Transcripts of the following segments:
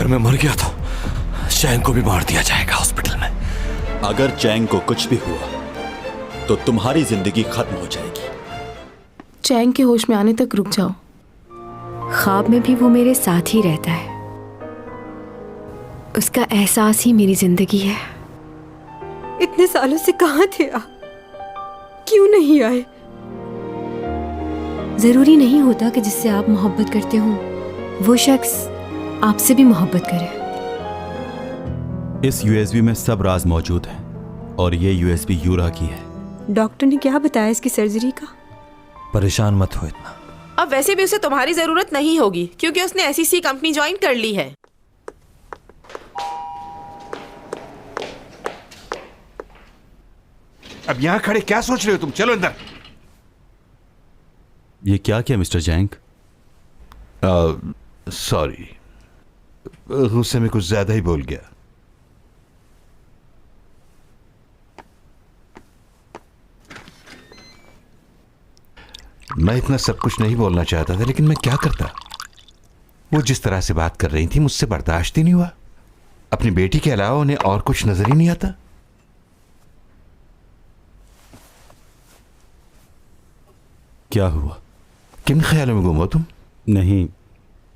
अगर मैं मर गया तो चैंग को भी मार दिया जाएगा हॉस्पिटल में। अगर चैंग को कुछ भी हुआ तो तुम्हारी जिंदगी खत्म हो जाएगी। चैंग के होश में आने तक रुक जाओ। ख्वाब में भी वो मेरे साथ ही रहता है। उसका एहसास ही मेरी जिंदगी है। इतने सालों से कहाँ थे आप? क्यों नहीं आए? जरूरी नहीं होता कि जिससे आप मोहब्बत करते हो वो शख्स आपसे भी मोहब्बत करे। इस यूएसबी में सब राज मौजूद है और ये यूएसबी यूरा की है। डॉक्टर ने क्या बताया इसकी सर्जरी का? परेशान मत हो इतना। अब वैसे भी उसे तुम्हारी जरूरत नहीं होगी क्योंकि उसने एसईसी कंपनी ज्वाइन कर ली है। अब यहाँ खड़े क्या सोच रहे हो तुम? चलो अंदर। ये क्या किया मिस्टर जैंग? सॉरी, गुस्से में कुछ ज्यादा ही बोल गया। मैं इतना सब कुछ नहीं बोलना चाहता था, लेकिन मैं क्या करता। वो जिस तरह से बात कर रही थी मुझसे बर्दाश्त ही नहीं हुआ। अपनी बेटी के अलावा उन्हें और कुछ नजर ही नहीं आता। क्या हुआ? किन ख्यालों में गुम हो तुम? नहीं,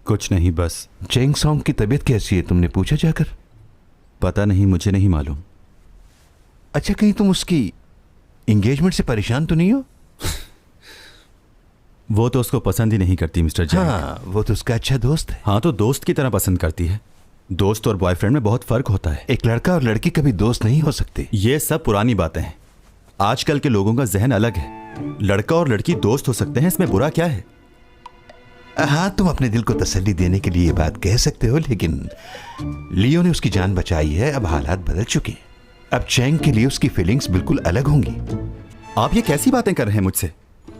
कुछ नहीं, बस। चेंग सॉन्ग की तबीयत कैसी है? तुमने पूछा जाकर? पता नहीं, मुझे नहीं मालूम। अच्छा, कहीं तुम उसकी एंगेजमेंट से परेशान तो नहीं हो? वो तो उसको पसंद ही नहीं करती मिस्टर जैंग। हाँ, वो तो उसका अच्छा दोस्त है। हाँ, तो दोस्त की तरह पसंद करती है। दोस्त और बॉयफ्रेंड में बहुत फर्क होता है। एक लड़का और लड़की कभी दोस्त नहीं हो सकते। ये सब पुरानी बातें हैं। आजकल के लोगों का जहन अलग है। लड़का और लड़की दोस्त हो सकते हैं, इसमें बुरा क्या है? हाँ, तुम अपने दिल को तसल्ली देने के लिए ये बात कह सकते हो, लेकिन लियो ने उसकी जान बचाई है। अब हालात बदल चुके हैं। अब चैंग के लिए उसकी फीलिंग्स बिल्कुल अलग होंगी। आप ये कैसी बातें कर रहे हैं मुझसे?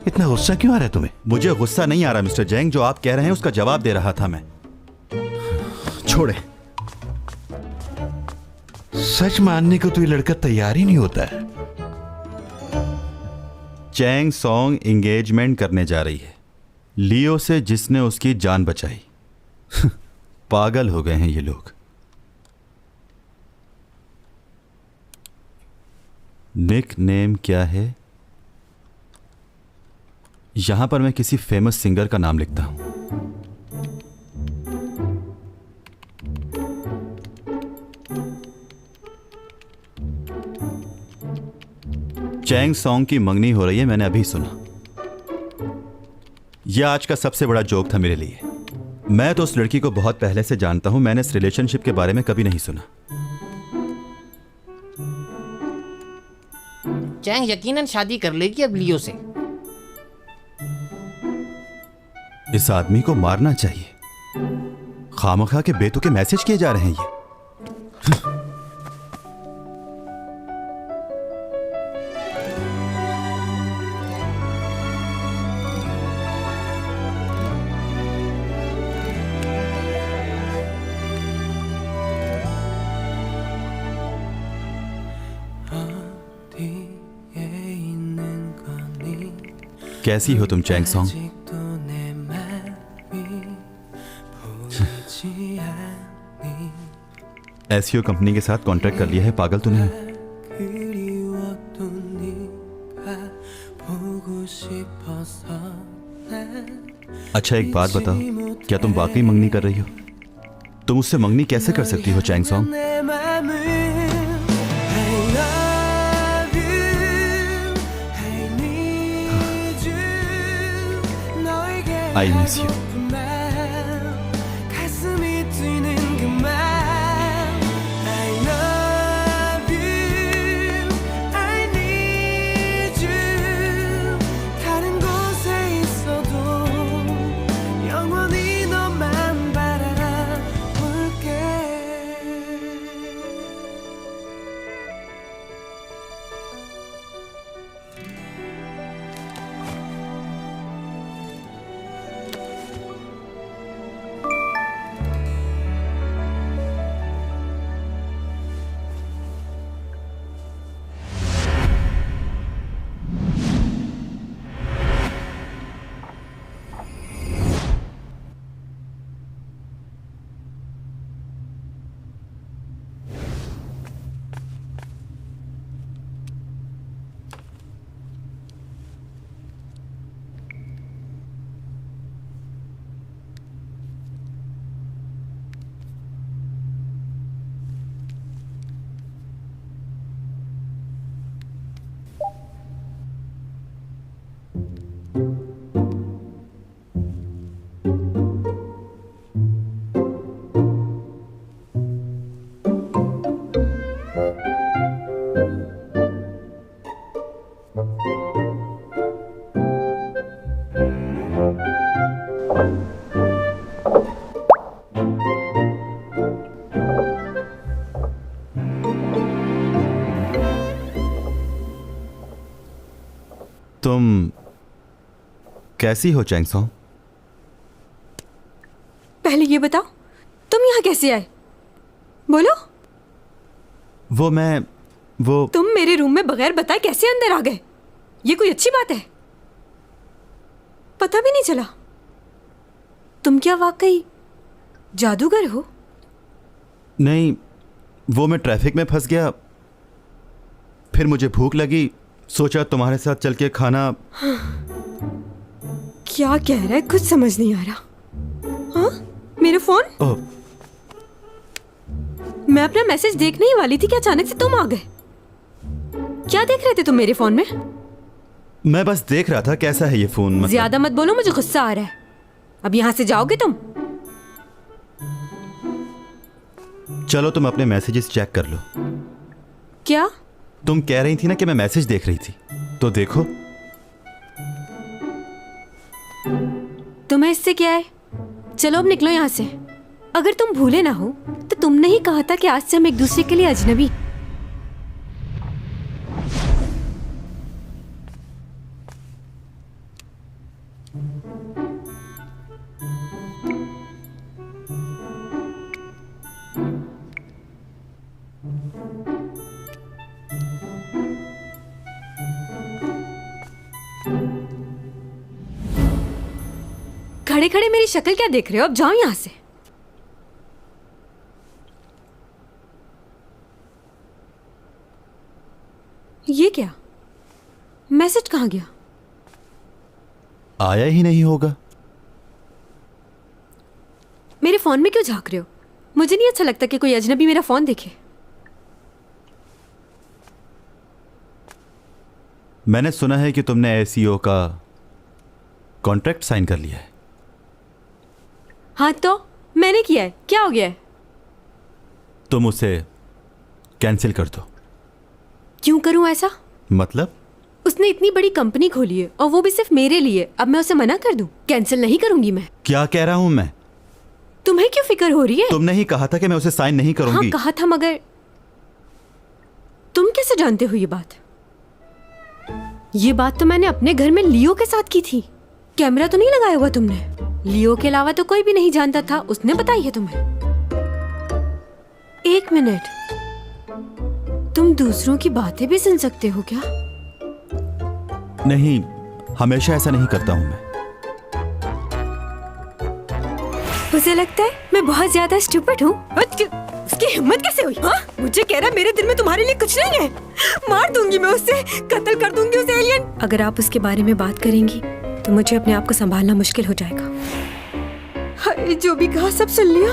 इतना गुस्सा क्यों आ रहा है तुम्हें? मुझे गुस्सा नहीं आ रहा मिस्टर जैंग। जो आप कह रहे हैं उसका जवाब दे रहा था मैं। छोड़े। सच मानने को तो ये लड़का तैयार ही नहीं होता है। चैंग सॉन्ग एंगेजमेंट करने जा रही है लियो से, जिसने उसकी जान बचाई। पागल हो गए हैं ये लोग। निक नेम क्या है? यहां पर मैं किसी फेमस सिंगर का नाम लिखता हूं। चैंग सॉन्ग की मंगनी हो रही है, मैंने अभी सुना। यह आज का सबसे बड़ा जोक था मेरे लिए। मैं तो उस लड़की को बहुत पहले से जानता हूं। मैंने इस रिलेशनशिप के बारे में कभी नहीं सुना। चैंग यकीनन शादी कर लेगी अब लियो से। इस आदमी को मारना चाहिए। खामखा के बेतुके मैसेज किए जा रहे हैं ये। कैसी हो तुम चैंग सॉन्ग? एसईओ कंपनी के साथ कॉन्ट्रैक्ट कर लिया है। पागल तो नहीं? अच्छा, एक बात बताओ, क्या तुम वाकई मंगनी कर रही हो? तुम उससे मंगनी कैसे कर सकती हो Chang Song? I miss you. तुम कैसी हो चैंग सॉन्ग? पहले ये बताओ तुम यहाँ कैसे आए? बोलो। वो तुम मेरे रूम में बगैर बताए कैसे अंदर आ गए? ये कोई अच्छी बात है? पता भी नहीं चला। तुम क्या वाकई जादूगर हो? नहीं, वो मैं ट्रैफिक में फंस गया, फिर मुझे भूख लगी, सोचा तुम्हारे साथ चल के खाना। क्या कह रहा है कुछ समझ नहीं आ रहा। हाँ, मेरा फोन? ओह, मैं अपना मैसेज देखने ही वाली थी कि अचानक से तुम आ गए। क्या देख रहे थे तुम मेरे फोन में? मैं बस देख रहा था कैसा है ये फोन। मतलब ज्यादा मत बोलो, मुझे गुस्सा आ रहा है। अब यहाँ से जाओगे तुम? चलो तुम अपने मैसेजेस चेक कर लो। क्या? तुम कह रही थी ना कि मैं मैसेज देख रही थी, तो देखो। तुम्हें इससे क्या है? चलो अब निकलो यहाँ से। अगर तुम भूले ना हो तो तुमने ही कहा था कि आज से हम एक दूसरे के लिए अजनबी। खड़े खड़े मेरी शक्ल क्या देख रहे हो? अब जाओ यहां से। ये क्या? मैसेज कहां गया? आया ही नहीं होगा। मेरे फोन में क्यों झांक रहे हो? मुझे नहीं अच्छा लगता कि कोई अजनबी मेरा फोन देखे। मैंने सुना है कि तुमने एसईओ का कॉन्ट्रैक्ट साइन कर लिया है। हाँ तो मैंने किया है, क्या हो गया है? तुम उसे कैंसिल कर दो। क्यों करूं ऐसा? मतलब? उसने इतनी बड़ी कंपनी खोली है और वो भी सिर्फ मेरे लिए। अब मैं उसे मना कर दूं? कैंसिल नहीं करूंगी मैं। क्या कह रहा हूं मैं? तुम्हें क्यों फिक्र हो रही है? तुमने ही कहा था कि मैं उसे साइन नहीं करूंगी। हाँ कहा था, मगर तुम कैसे जानते हो ये बात? ये बात तो मैंने अपने घर में लियो के साथ की थी। कैमरा तो नहीं लगाया हुआ तुमने? लियो के अलावा तो कोई भी नहीं जानता था, उसने बताई है तुम्हें। एक मिनट, तुम दूसरों की बातें भी सुन सकते हो क्या? नहीं, हमेशा ऐसा नहीं करता हूं मैं। उसे लगता है मैं बहुत ज्यादा स्टूपिड हूँ। उसकी हिम्मत कैसे हुई? हाँ? मुझे कह रहा मेरे दिल में तुम्हारे लिए कुछ नहीं है। मार दूंगी मैं उसे, कत्ल कर दूंगी उसे एलियन। अगर आप उसके बारे में बात करेंगी तो मुझे अपने आप को संभालना मुश्किल हो जाएगा। हाय, जो भी कहा सब सुन लिया।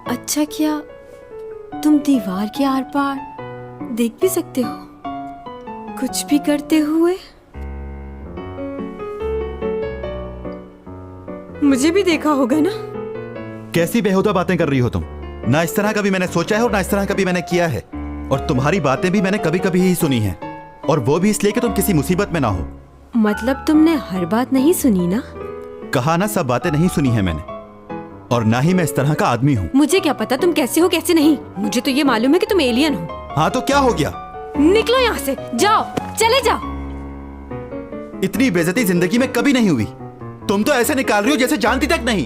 अच्छा किया तुम दीवार के आर पार देख भी सकते हो, कुछ भी करते हुए। मुझे भी देखा होगा ना? कैसी बेहुदा बातें कर रही हो तुम? ना इस तरह कभी मैंने सोचा है और ना इस तरह कभी मैंने किया है। और तुम्हारी बातें भी मैंने कभी कभी ही सुनी हैं, और वो भी इसलिए कि तुम किसी मुसीबत में ना हो। मतलब तुमने हर बात नहीं सुनी ना? कहा ना, सब बातें नहीं सुनी है मैंने, और ना ही मैं इस तरह का आदमी हूँ। मुझे क्या पता तुम कैसे हो कैसे नहीं। मुझे तो ये मालूम है कि तुम एलियन हो। हाँ तो क्या हो गया? निकलो यहाँ से, जाओ, चले जाओ। इतनी बेइज्जती जिंदगी में कभी नहीं हुई। तुम तो ऐसे निकाल रही हो जैसे जानती तक नहीं।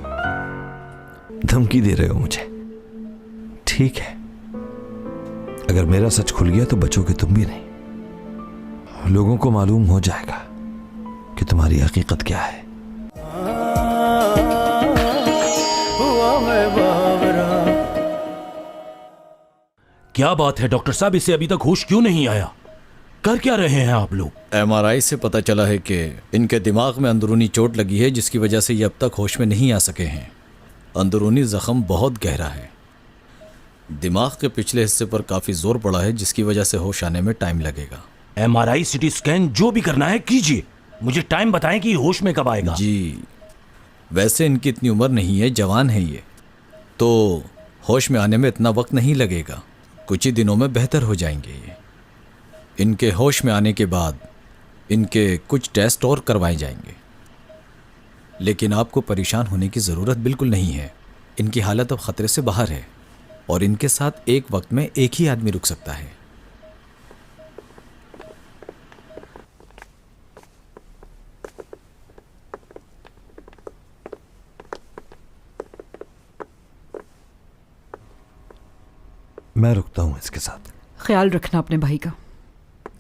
धमकी दे रहे हो मुझे? ठीक है, अगर मेरा सच खुल गया तो बचोगे तुम भी नहीं। लोगों को मालूम हो जाएगा कि तुम्हारी हकीकत क्या है। क्या बात है डॉक्टर साहब, इसे अभी तक होश क्यों नहीं आया? कर क्या रहे हैं आप लोग? MRI से पता चला है कि इनके दिमाग में अंदरूनी चोट लगी है, जिसकी वजह से ये अब तक होश में नहीं आ सके हैं। अंदरूनी जख्म बहुत गहरा है, दिमाग के पिछले हिस्से पर काफ़ी जोर पड़ा है, जिसकी वजह से होश आने में टाइम लगेगा। MRI, CT स्कैन, जो भी करना है कीजिए, मुझे टाइम बताएं कि होश में कब आएगा। जी, वैसे इनकी इतनी उम्र नहीं है, जवान है ये, तो होश में आने में इतना वक्त नहीं लगेगा। कुछ ही दिनों में बेहतर हो जाएंगे ये। इनके होश में आने के बाद इनके कुछ टेस्ट और करवाए जाएंगे, लेकिन आपको परेशान होने की ज़रूरत बिल्कुल नहीं है। इनकी हालत अब ख़तरे से बाहर है। और इनके साथ एक वक्त में एक ही आदमी रुक सकता है। मैं रुकता हूं इसके साथ। ख्याल रखना अपने भाई का।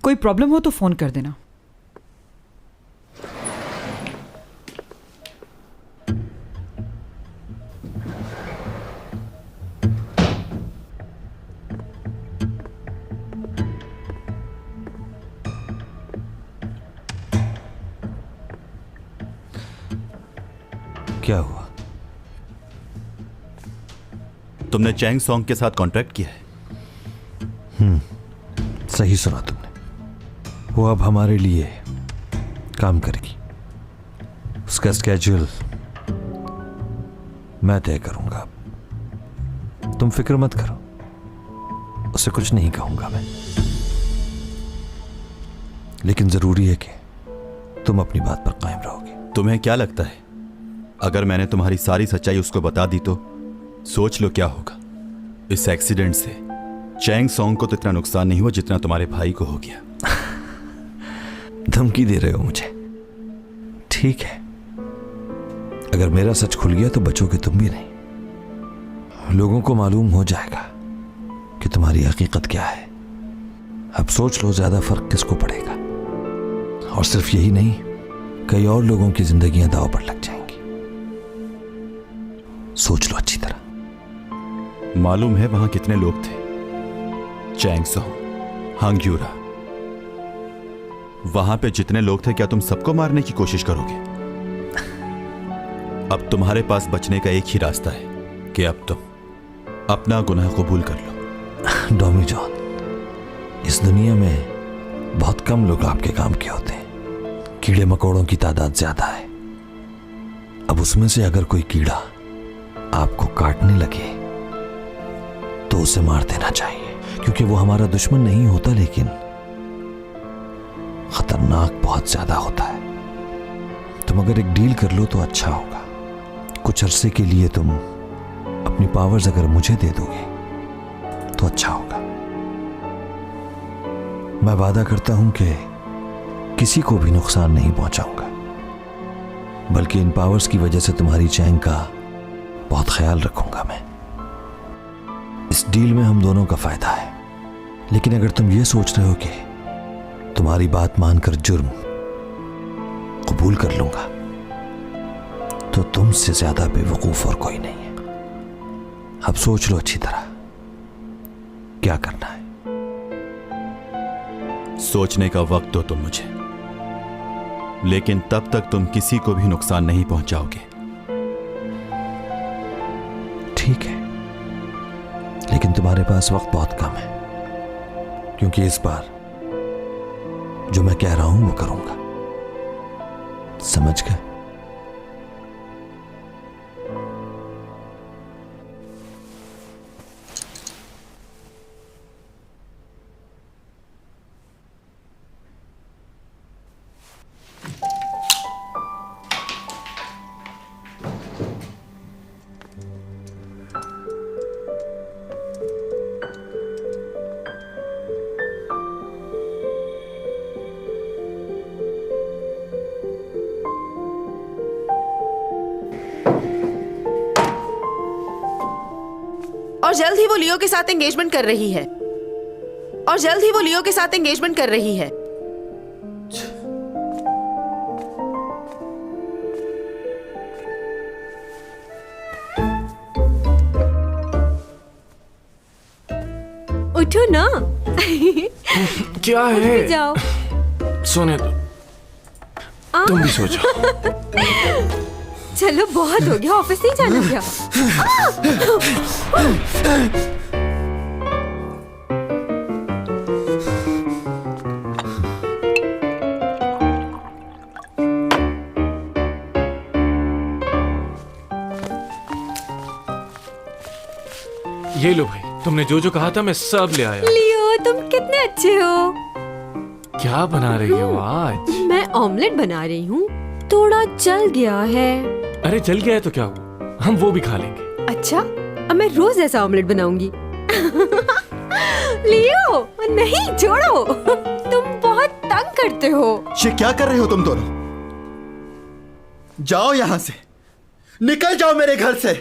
कोई प्रॉब्लम हो तो फोन कर देना। क्या हुआ? तुमने चैंग सॉन्ग के साथ कॉन्ट्रैक्ट किया है? सही सुना तुमने। वो अब हमारे लिए काम करेगी। उसका स्केड्यूल मैं तय करूंगा। तुम फिक्र मत करो, उसे कुछ नहीं कहूंगा मैं। लेकिन जरूरी है कि तुम अपनी बात पर कायम रहोगे। तुम्हें क्या लगता है अगर मैंने तुम्हारी सारी सच्चाई उसको बता दी तो? सोच लो क्या होगा। इस एक्सीडेंट से चैंग सॉन्ग को तो इतना नुकसान नहीं हुआ जितना तुम्हारे भाई को हो गया। धमकी दे रहे हो मुझे? ठीक है, अगर मेरा सच खुल गया तो बचोगे तुम भी नहीं। लोगों को मालूम हो जाएगा कि तुम्हारी हकीकत क्या है। अब सोच लो ज्यादा फर्क किसको पड़ेगा। और सिर्फ यही नहीं, कई और लोगों की जिंदगियां दांव पर लग जाएंगी। सोच लो अच्छी तरह। मालूम है वहां कितने लोग थे? चैंग सॉन्ग, हंग यूरा, वहां पे जितने लोग थे, क्या तुम सबको मारने की कोशिश करोगे? अब तुम्हारे पास बचने का एक ही रास्ता है कि अब तुम अपना गुनाह कबूल कर लो। डॉमी जॉन, इस दुनिया में बहुत कम लोग आपके काम के होते हैं। कीड़े मकोड़ों की तादाद ज्यादा है। अब उसमें से अगर कोई कीड़ा आपको काटने लगे तो उसे मार देना चाहिए, क्योंकि वो हमारा दुश्मन नहीं होता, लेकिन खतरनाक बहुत ज्यादा होता है। तुम अगर एक डील कर लो तो अच्छा होगा। कुछ अरसे के लिए तुम अपनी पावर्स अगर मुझे दे दोगे तो अच्छा होगा। मैं वादा करता हूं कि किसी को भी नुकसान नहीं पहुंचाऊंगा, बल्कि इन पावर्स की वजह से तुम्हारी चैंग का बहुत ख्याल रखूंगा मैं। इस डील में हम दोनों का फायदा है। लेकिन अगर तुम ये सोच रहे हो कि तुम्हारी बात मानकर जुर्म कबूल कर लूंगा, तो तुमसे ज्यादा बेवकूफ और कोई नहीं है। अब सोच लो अच्छी तरह क्या करना है। सोचने का वक्त दो तुम मुझे, लेकिन तब तक तुम किसी को भी नुकसान नहीं पहुंचाओगे। ठीक है, लेकिन तुम्हारे पास वक्त बहुत कम है, क्योंकि इस बार जो मैं कह रहा हूं वो करूंगा। समझ गए? और जल्द ही वो लियो के साथ एंगेजमेंट कर रही है। और जल्द ही वो लियो के साथ एंगेजमेंट कर रही है। उठो ना। क्या है? जाओ। सोने दो, तुम भी सो जाओ। चलो बहुत हो गया, ऑफिस नहीं जाना क्या? ये लो भाई, तुमने जो जो कहा था मैं सब ले आया। लियो, तुम कितने अच्छे हो। क्या बना रही हो आज? मैं ऑमलेट बना रही हूँ। थोड़ा जल गया है। अरे जल गया है तो क्या हुआ, हम वो भी खा लेंगे। अच्छा, अब मैं रोज ऐसा ऑमलेट बनाऊंगी। लियो, नहीं छोड़ो, तुम बहुत तंग करते हो। ये क्या कर रहे हो तुम दोनों? जाओ यहां से, निकल जाओ मेरे घर से।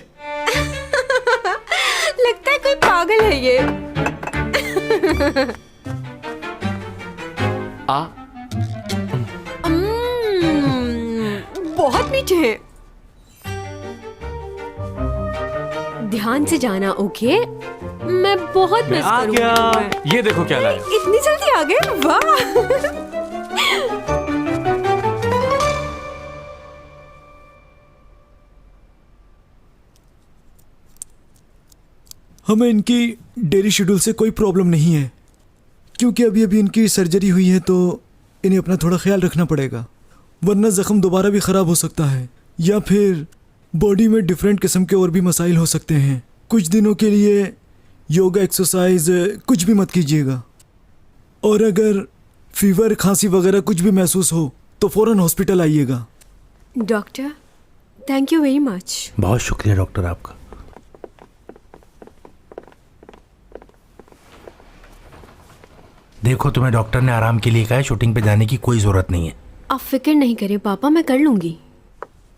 लगता है कोई पागल है ये। बहुत मीठे हैं। ध्यान से जाना, ओके? मैं बहुत मिस करूंगी। ये देखो क्या लाया। इतनी जल्दी आ गए, वाह। हमें इनकी डेली शेड्यूल से कोई प्रॉब्लम नहीं है, क्योंकि अभी अभी इनकी सर्जरी हुई है, तो इन्हें अपना थोड़ा ख्याल रखना पड़ेगा, वरना जख्म दोबारा भी ख़राब हो सकता है, या फिर बॉडी में डिफरेंट किस्म के और भी मसाइल हो सकते हैं। कुछ दिनों के लिए योगा, एक्सरसाइज कुछ भी मत कीजिएगा, और अगर फीवर, खांसी वगैरह कुछ भी महसूस हो तो फ़ौरन हॉस्पिटल आइएगा। Doctor, thank you very much. बहुत शुक्रिया डॉक्टर आपका। देखो, तुम्हें डॉक्टर ने आराम के लिए कहा है, शूटिंग पे जाने की कोई जरूरत नहीं है। आप फिक्र नहीं करें पापा, मैं कर लूंगी।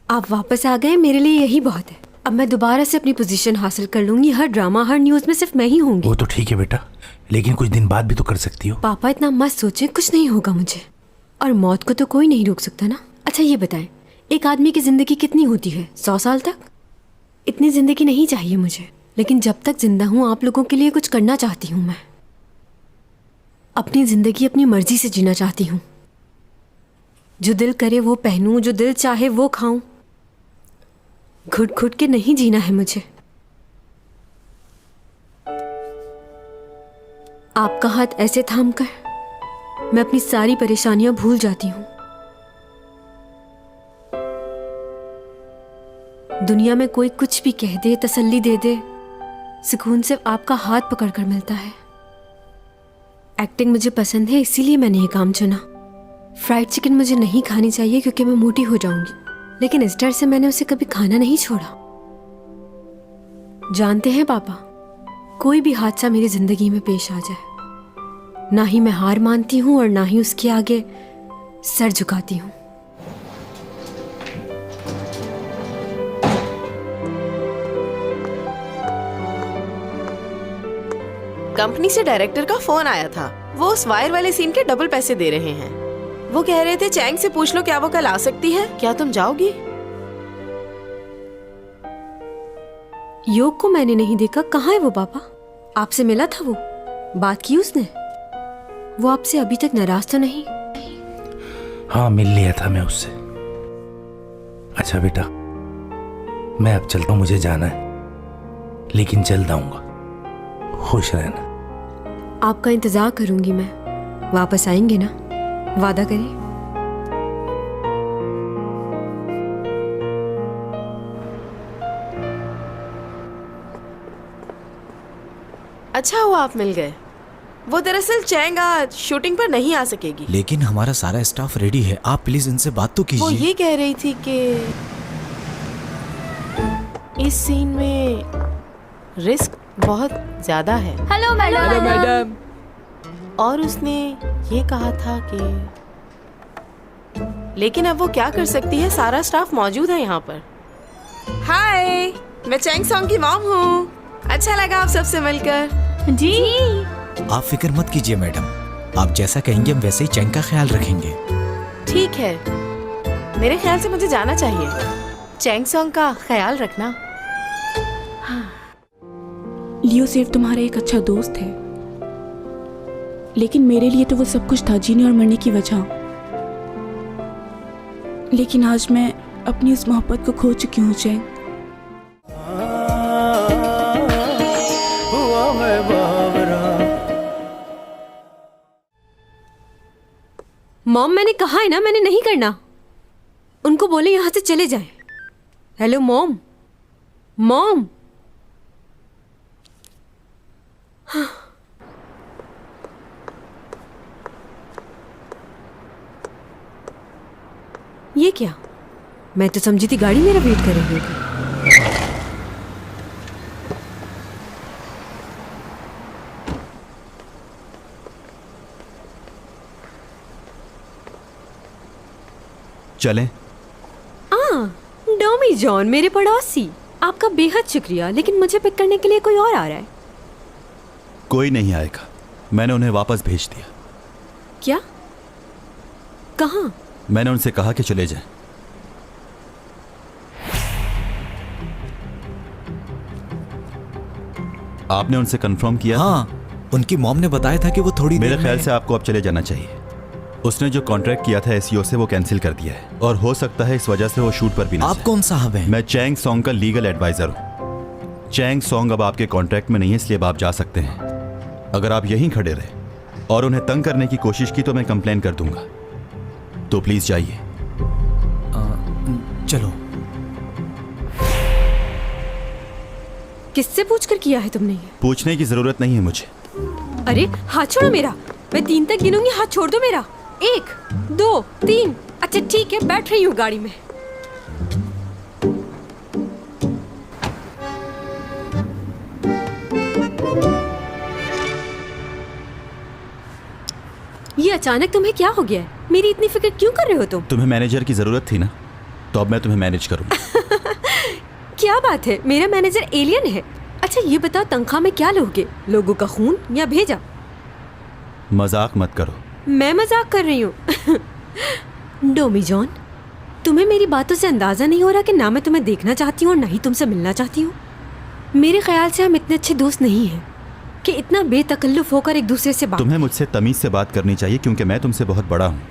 आप वापस आ गए, मेरे लिए यही बहुत है। अब मैं दोबारा से अपनी पोजीशन हासिल कर लूंगी। हर ड्रामा, हर न्यूज में सिर्फ मैं ही होंगी। वो तो ठीक है बेटा, लेकिन कुछ दिन बाद भी तो कर सकती हो। पापा इतना मत सोचें, कुछ नहीं होगा मुझे, और मौत को तो कोई नहीं रोक सकता ना। अच्छा ये बताएं, एक आदमी की जिंदगी कितनी होती है? 100 साल तक? इतनी जिंदगी नहीं चाहिए मुझे, लेकिन जब तक जिंदा हूँ आप लोगों के लिए कुछ करना चाहती हूँ। मैं अपनी जिंदगी अपनी मर्जी से जीना चाहती हूँ। जो दिल करे वो पहनूं, जो दिल चाहे वो खाऊं। घुट घुट के नहीं जीना है मुझे। आपका हाथ ऐसे थाम कर मैं अपनी सारी परेशानियां भूल जाती हूं। दुनिया में कोई कुछ भी कह दे, तसल्ली दे दे, सुकून सिर्फ आपका हाथ पकड़कर मिलता है। एक्टिंग मुझे पसंद है, इसीलिए मैंने ये काम चुना। फ्राइड चिकन मुझे नहीं खानी चाहिए क्योंकि मैं मोटी हो जाऊंगी, लेकिन इस डर से मैंने उसे कभी खाना नहीं छोड़ा। जानते हैं पापा, कोई भी हादसा मेरी जिंदगी में पेश आ जाए, ना ही मैं हार मानती हूं और ना ही उसके आगे सर झुकाती हूं। कंपनी से डायरेक्टर का फोन आया था। वो उस वायर वाले सीन के डबल पैसे दे रहे हैं। वो कह रहे थे चैंग से पूछ लो क्या वो कल आ सकती है, क्या तुम जाओगी? योग को मैंने नहीं देखा, कहाँ है वो पापा? आपसे मिला था वो? बात की उसने? वो आपसे अभी तक नाराज तो नहीं? हाँ, मिल लिया था मैं उससे। अच्छा बेटा, मैं अब चलता हूँ, मुझे जाना है, लेकिन जल्द आऊंगा। खुश रहना। आपका इंतजार करूंगी मैं। वापस आएंगे ना? वादा करिए। अच्छा हुआ आप मिल गए। वो दरअसल चैंग आज शूटिंग पर नहीं आ सकेगी। लेकिन हमारा सारा स्टाफ रेडी है, आप प्लीज इनसे बात तो वो कीजिए। ये कह रही थी कि इस सीन में रिस्क बहुत ज्यादा है। Hello madam. और उसने ये कहा था कि, लेकिन अब वो क्या कर सकती है, सारा स्टाफ मौजूद है यहाँ पर। हाय, मैं चैंग सॉन्ग की मॉम हूँ। अच्छा लगा आप सबसे मिलकर। जी। आप फिक्र मत कीजिए मैडम, आप जैसा कहेंगे हम वैसे ही चैंग का ख्याल रखेंगे। ठीक है, मेरे ख्याल से मुझे जाना चाहिए। चैंग सॉन्ग का ख्याल रखना। लियो सिर्फ तुम्हारा एक अच्छा दोस्त है, लेकिन मेरे लिए तो वो सब कुछ था, जीने और मरने की वजह। लेकिन आज मैं अपनी उस मोहब्बत को खो चुकी हूँ चैंग। मॉम, मैंने कहा है ना, मैंने नहीं करना। उनको बोले यहाँ से चले जाएं। Hello mom. मॉम। ये क्या? मैं तो समझी थी गाड़ी मेरा वेट कर रही होगी। चलें? डॉमी जॉन, मेरे पड़ोसी, आपका बेहद शुक्रिया, लेकिन मुझे पिक करने के लिए कोई और आ रहा है। कोई नहीं आएगा, मैंने उन्हें वापस भेज दिया। क्या? कहाँ? मैंने उनसे कहा कि चले जाएं। आपने उनसे कंफर्म किया? हाँ, उनकी मॉम ने बताया था कि वो थोड़ी मेरे देर ख्याल में- से आपको अब चले जाना चाहिए। उसने जो कॉन्ट्रैक्ट किया था एसईओ से वो कैंसिल कर दिया है, और हो सकता है इस वजह से वो शूट पर भी ना आप जाए। कौन साहब हैं? मैं चैंग सॉन्ग का लीगल एडवाइजर हूँ। चैंग सॉन्ग अब आपके कॉन्ट्रैक्ट में नहीं है, इसलिए अब आप जा सकते हैं। अगर आप यहीं खड़े रहे और उन्हें तंग करने की कोशिश की तो मैं कंप्लेन कर दूंगा। तो प्लीज जाइए। चलो। किससे पूछकर किया है तुमने ये? पूछने की जरूरत नहीं है मुझे। अरे हाथ छोड़ो मेरा, मैं 3 तक गिनूंगी, हाथ छोड़ दो मेरा। 1 2 3। अच्छा ठीक है, बैठ रही हूँ गाड़ी में। ये अचानक तुम्हें क्या हो गया है? मेरी इतनी फिक्र क्यों कर रहे हो तुम? तुम्हें मैनेजर की जरूरत थी ना, तो अब मैं तुम्हें मैनेज करूंगा। क्या बात है, मेरा मैनेजर एलियन है। अच्छा ये बताओ, तनख्वाह में क्या लोगे? लोगों का खून या भेजा? मजाक मत करो। मैं मजाक कर रही हूँ। डोमी जॉन, तुम्हें मेरी बातों से अंदाजा नहीं हो रहा कि ना मैं तुम्हें देखना चाहती हूँ और ना ही तुमसे मिलना चाहती हूँ? मेरे ख्याल से हम इतने अच्छे दोस्त नहीं हैं कि इतना बेतकल्लुफ होकर एक दूसरे से बात। तुम्हें मुझसे तमीज से बात करनी चाहिए, क्योंकि मैं तुमसे बहुत बड़ा हूँ।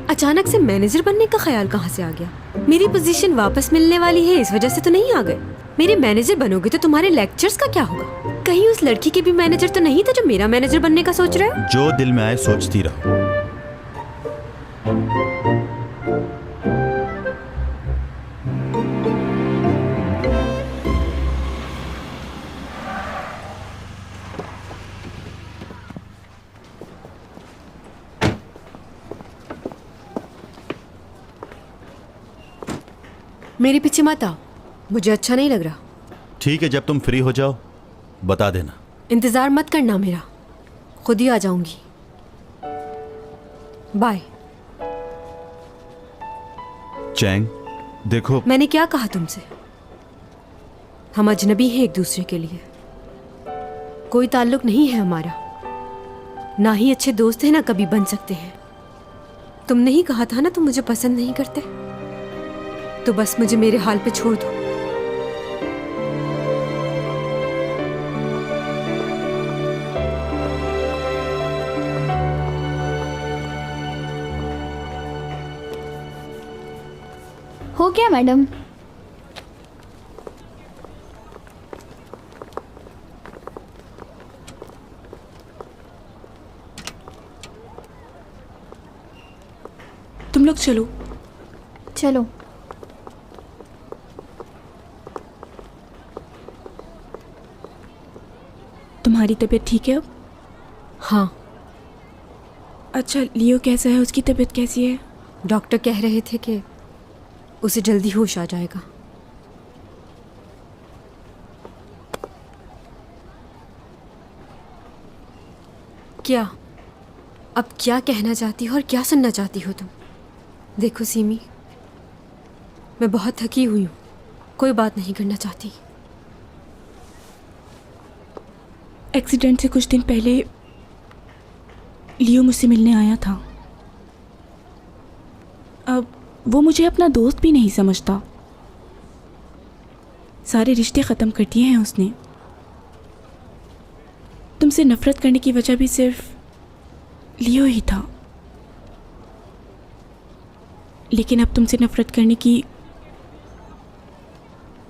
अचानक से मैनेजर बनने का ख्याल कहाँ से आ गया? मेरी पोजीशन वापस मिलने वाली है, इस वजह से तो नहीं आ गए। मेरे मैनेजर बनोगे तो तुम्हारे लेक्चर्स का क्या होगा? कहीं उस लड़की के भी मैनेजर तो नहीं था जो मेरा मैनेजर बनने का सोच रहे हो? जो दिल में आए सोचती रहो। मेरे पीछे मत आओ, मुझे अच्छा नहीं लग रहा। ठीक है, जब तुम फ्री हो जाओ बता देना। इंतजार मत करना मेरा, खुद ही आ जाऊंगी। बाय। चैंग देखो, मैंने क्या कहा तुमसे? हम अजनबी हैं एक दूसरे के लिए, कोई ताल्लुक नहीं है हमारा, ना ही अच्छे दोस्त हैं ना कभी बन सकते हैं। तुमने ही कहा था ना तुम मुझे पसंद नहीं करते, तो बस मुझे मेरे हाल पे छोड़ दो। हो गया मैडम? तुम लोग चलो। चलो। तुम्हारी तबीयत ठीक है अब? हाँ। अच्छा लियो कैसा है, उसकी तबीयत कैसी है? डॉक्टर कह रहे थे कि उसे जल्दी होश आ जाएगा। क्या? अब क्या कहना चाहती हो और क्या सुनना चाहती हो तुम? देखो सीमी, मैं बहुत थकी हुई हूँ, कोई बात नहीं करना चाहती। एक्सीडेंट से कुछ दिन पहले लियो मुझसे मिलने आया था। अब वो मुझे अपना दोस्त भी नहीं समझता, सारे रिश्ते ख़त्म कर दिए हैं उसने। तुमसे नफरत करने की वजह भी सिर्फ लियो ही था, लेकिन अब तुमसे नफरत करने की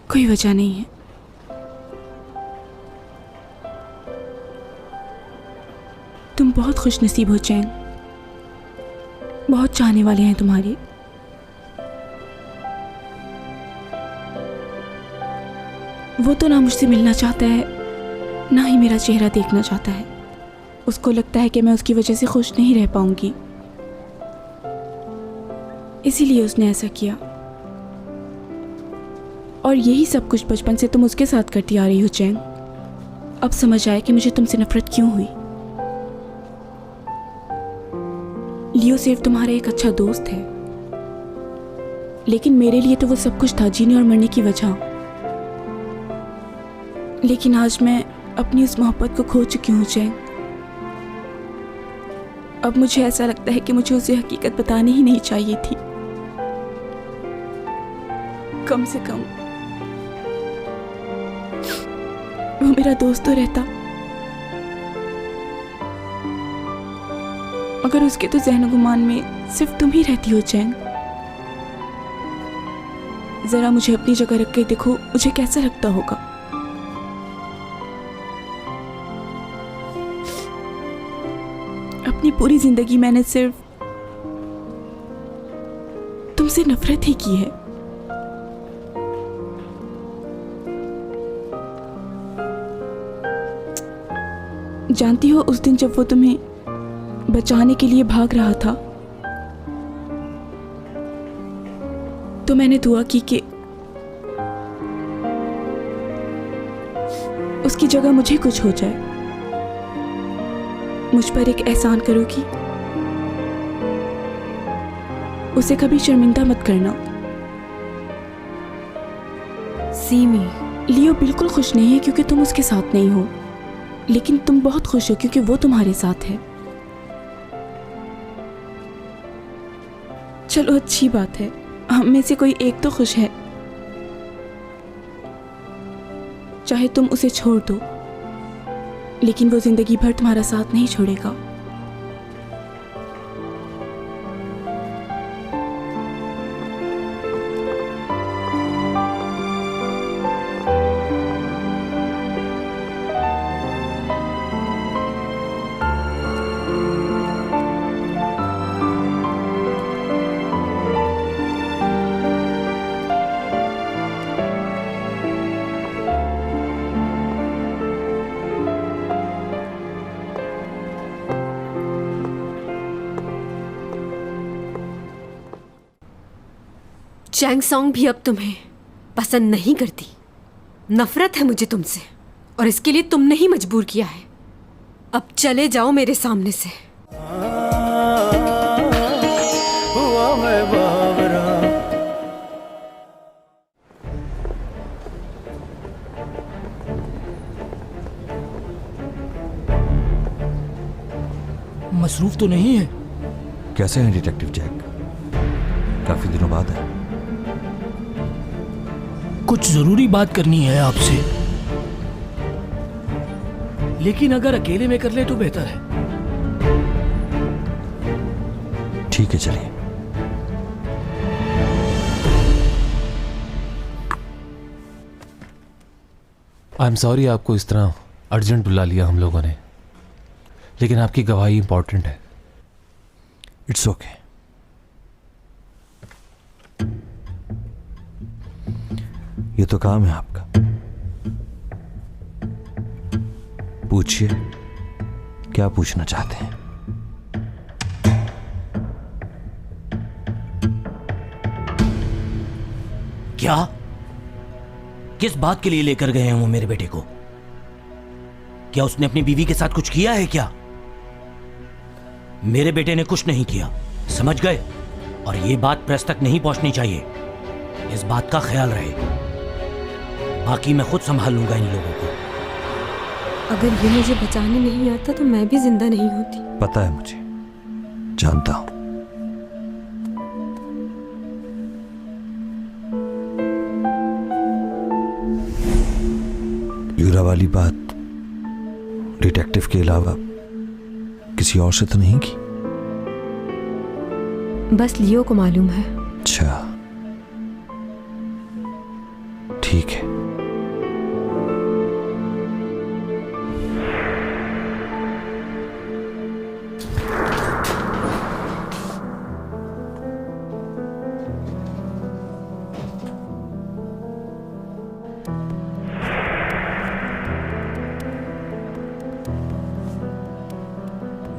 कोई वजह नहीं है। तुम बहुत खुशनसीब हो चैंग, बहुत चाहने वाले हैं तुम्हारे। वो तो ना मुझसे मिलना चाहता है, ना ही मेरा चेहरा देखना चाहता है। उसको लगता है कि मैं उसकी वजह से खुश नहीं रह पाऊंगी, इसीलिए उसने ऐसा किया। और यही सब कुछ बचपन से तुम उसके साथ करती आ रही हो चैंग। अब समझ आया कि मुझे तुमसे नफरत क्यों हुई। लियो सिर्फ तुम्हारा एक अच्छा दोस्त है, लेकिन मेरे लिए तो वो सब कुछ था, जीने और मरने की वजह। लेकिन आज मैं अपनी उस मोहब्बत को खो चुकी हूँ चैंग। अब मुझे ऐसा लगता है कि मुझे उसे हकीकत बतानी ही नहीं चाहिए थी। कम से कम वो मेरा दोस्त तो रहता, मगर उसके तो ज़हन गुमान में सिर्फ तुम ही रहती हो चैंग। जरा मुझे अपनी जगह रख के देखो, मुझे कैसा लगता होगा। अपनी पूरी जिंदगी मैंने सिर्फ तुमसे नफरत ही की है। जानती हो, उस दिन जब वो तुम्हें बचाने के लिए भाग रहा था तो मैंने दुआ की कि उसकी जगह मुझे कुछ हो जाए। मुझ पर एक एहसान करोगी? उसे कभी शर्मिंदा मत करना। सीमी, लियो बिल्कुल खुश नहीं है क्योंकि तुम उसके साथ नहीं हो, लेकिन तुम बहुत खुश हो क्योंकि वो तुम्हारे साथ है। चलो अच्छी बात है, हम में से कोई एक तो खुश है। चाहे तुम उसे छोड़ दो, लेकिन वो जिंदगी भर तुम्हारा साथ नहीं छोड़ेगा। चैंग सॉन्ग भी अब तुम्हें पसंद नहीं करती। नफरत है मुझे तुमसे, और इसके लिए तुमने ही मजबूर किया है। अब चले जाओ मेरे सामने से। मसरूफ तो नहीं है? कैसे हैं डिटेक्टिव जैक? काफी दिनों बाद है। कुछ जरूरी बात करनी है आपसे, लेकिन अगर अकेले में कर ले तो बेहतर है। ठीक है, चलिए। आई एम सॉरी आपको इस तरह अर्जेंट बुला लिया हम लोगों ने, लेकिन आपकी गवाही इंपॉर्टेंट है। It's okay. ये तो काम है आपका। पूछिए, क्या पूछना चाहते हैं? क्या? किस बात के लिए लेकर गए हैं वो मेरे बेटे को? क्या उसने अपनी बीवी के साथ कुछ किया है क्या? मेरे बेटे ने कुछ नहीं किया, समझ गए? और ये बात प्रेस तक नहीं पहुंचनी चाहिए, इस बात का ख्याल रहे। बाकी मैं खुद संभाल लूंगा इन लोगों को। अगर ये मुझे बचाने नहीं आता तो मैं भी जिंदा नहीं होती। पता है मुझे, जानता हूं। यूरा वाली बात डिटेक्टिव के अलावा किसी और से तो नहीं की? बस लियो को मालूम है। अच्छा, ठीक है।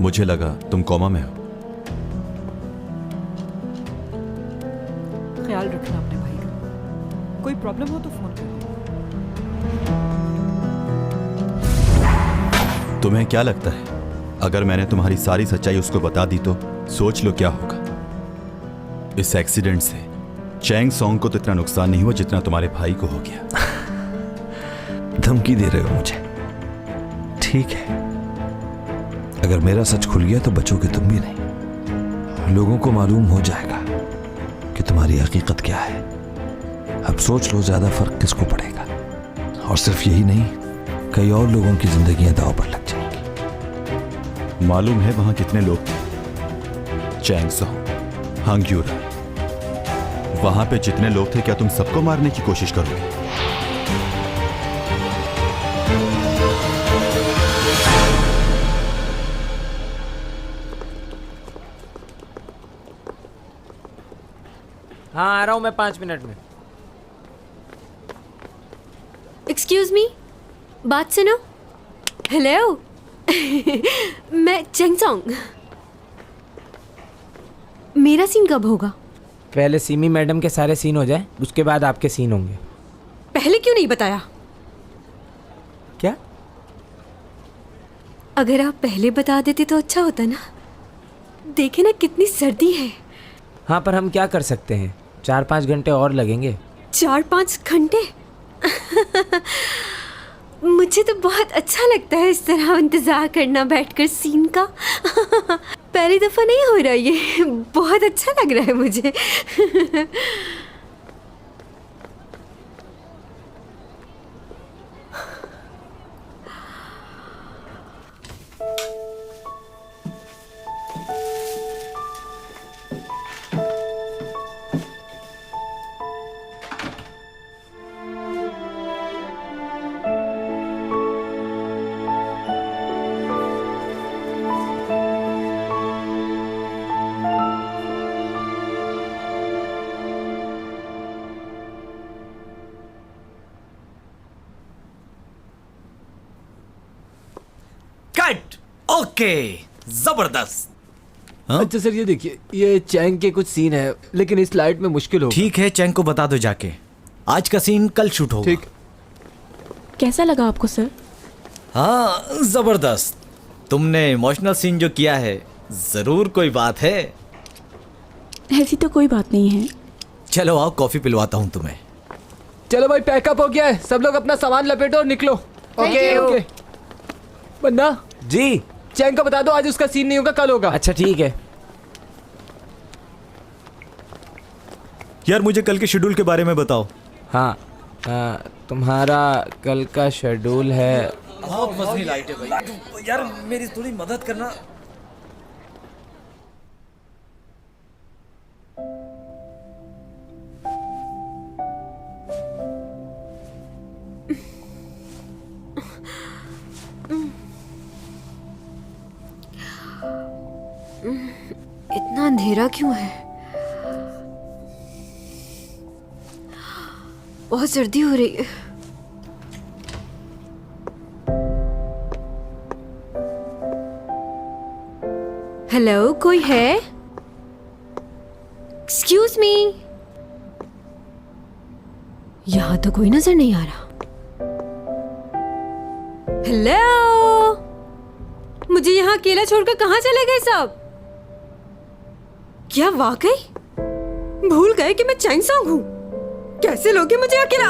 मुझे लगा तुम कोमा में हो। ख्याल रखना अपने भाई का। कोई प्रॉब्लम हो तो फोन करना। तुम्हें क्या लगता है अगर मैंने तुम्हारी सारी सच्चाई उसको बता दी तो सोच लो क्या होगा। इस एक्सीडेंट से चैंग सॉन्ग को तो इतना नुकसान नहीं हुआ जितना तुम्हारे भाई को हो गया। धमकी दे रहे हो मुझे? ठीक है, अगर मेरा सच खुल गया तो बचोगे तुम भी नहीं। लोगों को मालूम हो जाएगा कि तुम्हारी हकीकत क्या है। अब सोच लो ज्यादा फर्क किसको पड़ेगा। और सिर्फ यही नहीं, कई और लोगों की जिंदगियां दांव पर लग जाएंगी। मालूम है वहां कितने लोग थे? चैंग सॉन्ग, हांग्यूरा, वहां पे जितने लोग थे, क्या तुम सबको मारने की कोशिश करोगे? हाँ आ रहा हूँ मैं 5 मिनट में। एक्सक्यूज मी, बात सुनो। हेलो मैं चेंग सॉन्ग। मेरा सीन कब होगा? पहले सीमी मैडम के सारे सीन हो जाए, उसके बाद आपके सीन होंगे। पहले क्यों नहीं बताया? क्या? अगर आप पहले बता देते तो अच्छा होता ना। देखे ना कितनी सर्दी है। हाँ पर हम क्या कर सकते हैं, 4-5 घंटे और लगेंगे। 4-5 घंटे? मुझे तो बहुत अच्छा लगता है इस तरह इंतजार करना बैठकर सीन का। पहली दफा नहीं हो रहा ये, बहुत अच्छा लग रहा है मुझे। ओके, जबरदस्त। अच्छा सर, ये देखिए, ये चैंग के कुछ सीन है, लेकिन इस लाइट में मुश्किल होगा। ठीक है, चैंग को बता दो जाके, आज का सीन कल शूट होगा। ठीक। कैसा लगा आपको सर? हाँ जबरदस्त। तुमने इमोशनल सीन जो किया है, जरूर कोई बात है। ऐसी तो कोई बात नहीं है। चलो आओ, कॉफी पिलवाता हूँ तुम्हें। चलो भाई, पैकअप हो गया है, सब लोग अपना सामान लपेटो और निकलो। Okay okay. बन्ना जी, चैंग को बता दो आज उसका सीन नहीं होगा, कल होगा। अच्छा ठीक है। यार मुझे कल के शेड्यूल के बारे में बताओ। हाँ, तुम्हारा कल का शेड्यूल है। बहुत मसली लाइट है भाई, यार मेरी थोड़ी मदद करना। इतना अंधेरा क्यों है? बहुत सर्दी हो रही है। हेलो, कोई है? Excuse me. यहां तो कोई नजर नहीं आ रहा। हेलो, मुझे यहाँ अकेला छोड़कर कहाँ चले गए सब? क्या वाकई भूल गए कि मैं चैंग सॉन्ग हूँ? कैसे लोगे मुझे अकेला?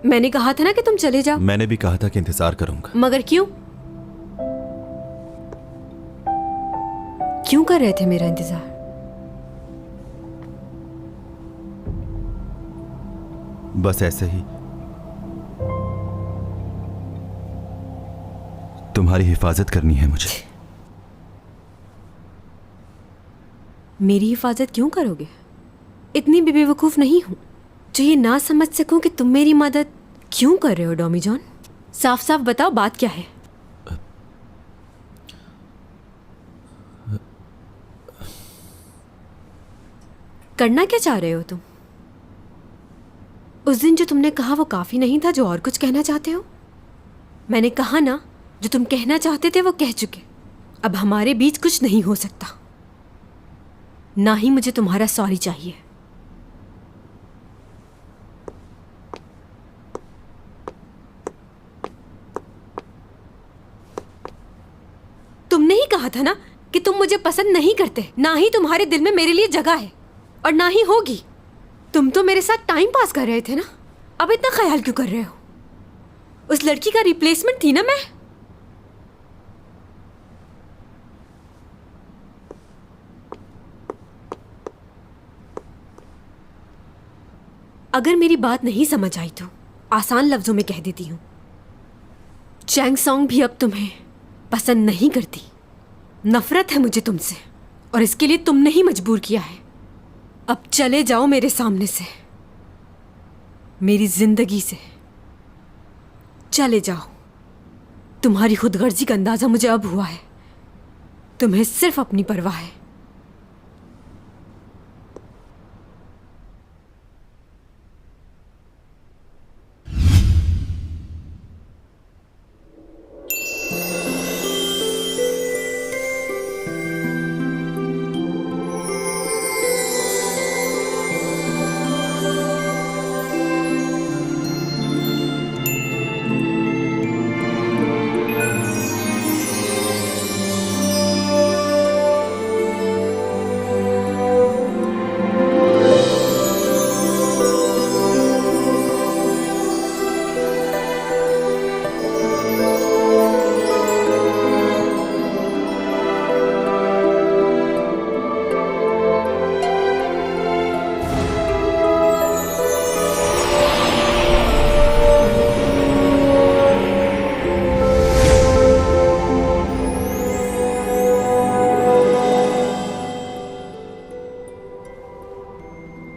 मैंने कहा था ना कि तुम चले जाओ। मैंने भी कहा था कि इंतजार करूंगा। मगर क्यों? क्यों कर रहे थे मेरा इंतजार? बस ऐसे ही तुम्हारी हिफाजत करनी है मुझे। मेरी हिफाजत क्यों करोगे? इतनी भी बेवकूफ नहीं हूं जो ये ना समझ सकूं कि तुम मेरी मदद क्यों कर रहे हो। डॉमी जॉन, साफ साफ बताओ बात क्या है। करना क्या चाह रहे हो तुम? उस दिन जो तुमने कहा वो काफी नहीं था जो और कुछ कहना चाहते हो? मैंने कहा ना, जो तुम कहना चाहते थे वो कह चुके। अब हमारे बीच कुछ नहीं हो सकता। ना ही मुझे तुम्हारा सॉरी चाहिए। कहा था ना कि तुम मुझे पसंद नहीं करते, ना ही तुम्हारे दिल में मेरे लिए जगह है और ना ही होगी। तुम तो मेरे साथ टाइम पास कर रहे थे ना, अब इतना ख्याल क्यों कर रहे हो? उस लड़की का रिप्लेसमेंट थी ना मैं। अगर मेरी बात नहीं समझ आई तो आसान लफ्जों में कह देती हूँ, चैंग सॉन्ग भी अब तुम्हें पसंद नहीं करती। नफरत है मुझे तुमसे और इसके लिए तुमने ही मजबूर किया है। अब चले जाओ मेरे सामने से, मेरी जिंदगी से चले जाओ। तुम्हारी खुदगर्जी का अंदाजा मुझे अब हुआ है, तुम्हें सिर्फ अपनी परवाह है।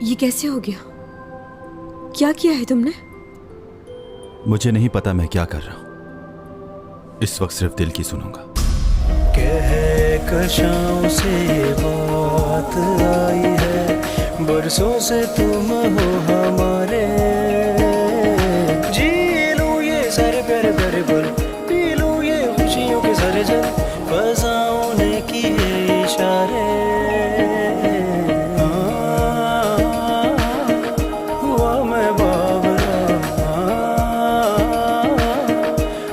ये कैसे हो गया? क्या किया है तुमने? मुझे नहीं पता मैं क्या कर रहा हूं। इस वक्त सिर्फ दिल की सुनूंगा। कशाओं से बात आई है, बरसों से तुम हो हमारे। जी लूं ये सारे प्यारे प्यारे पल, पी लूं ये खुशियों के सारे जल, फसाओं ने किए इशारे। हुआ मैं बावरा,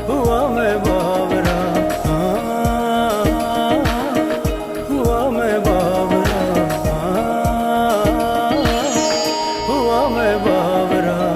हुआ मैं बावरा, हुआ मैं बावरा, हुआ मैं बावरा।